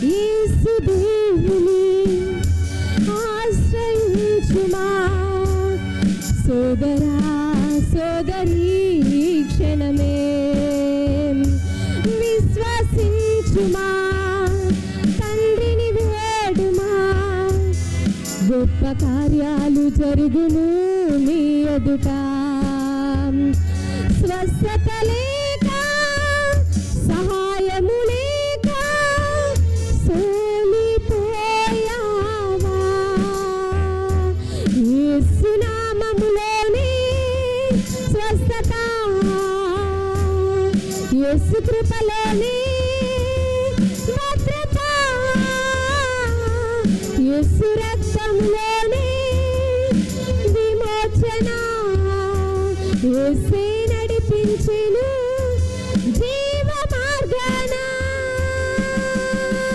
యేసు దేవుని ఆశ్రయించుమా సోదరా సోదరీ క్షణమే విశ్వసించుమా తండ్రిని వేడుమా గొప్ప కార్యాలు జరుగును నీ ఎదుట స్వస్థతలే